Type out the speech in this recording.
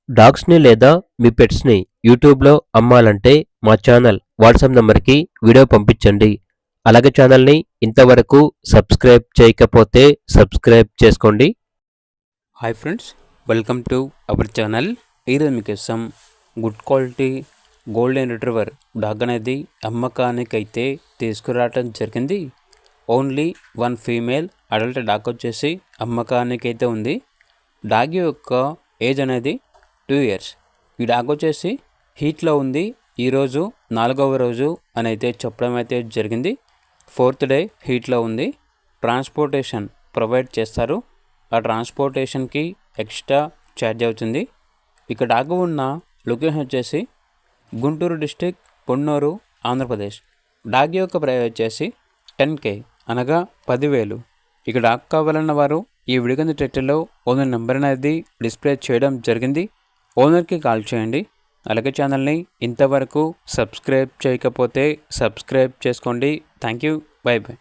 డాగ్స్‌ని లేదా మీ పెట్స్‌ని యూట్యూబ్‌లో అమ్మాలంటే మా ఛానల్ వాట్సాప్ నంబర్‌కి వీడియో పంపించండి. అలాగే ఛానల్‌ని ఇంతవరకు సబ్స్క్రైబ్ చేయకపోతే సబ్స్క్రైబ్ చేసుకోండి. Hi friends, welcome to our channel. ఈరోజు మీకోసం good quality golden retriever dog అనేది అమ్మకానికైతే తీసుకురావటం జరిగింది. Only one female adult dog వచ్చేసి అమ్మకానికైతే ఉంది. డాగ్ యొక్క ఏజ్ అనేది 2 years. ఈ డాగ్ వచ్చేసి హీట్లో ఉంది. ఈరోజు 4వ రోజు అని అయితే చెప్పడం అయితే జరిగింది. 4th డే హీట్లో ఉంది. ట్రాన్స్పోర్టేషన్ ప్రొవైడ్ చేస్తారు. ఆ ట్రాన్స్పోర్టేషన్కి ఎక్స్ట్రా ఛార్జ్ అవుతుంది. ఇక డాగ్ ఉన్న లొకేషన్ వచ్చేసి గుంటూరు డిస్టిక్, పొన్నూరు, ఆంధ్రప్రదేశ్. డాగ్ యొక్క ప్రైస్ వచ్చేసి 10K అనగా 10,000. ఇక డాగ్ కావాలన్న వారు ఈ వీడియో కింద టైటిల్లో ఓనర్ నెంబర్ అనేది డిస్ప్లే చేయడం జరిగింది. ఓనర్కి కాల్ చేయండి. అలాగే ఛానల్ని ఇంతవరకు సబ్స్క్రైబ్ చేయకపోతే సబ్స్క్రైబ్ చేసుకోండి. Thank you. By by.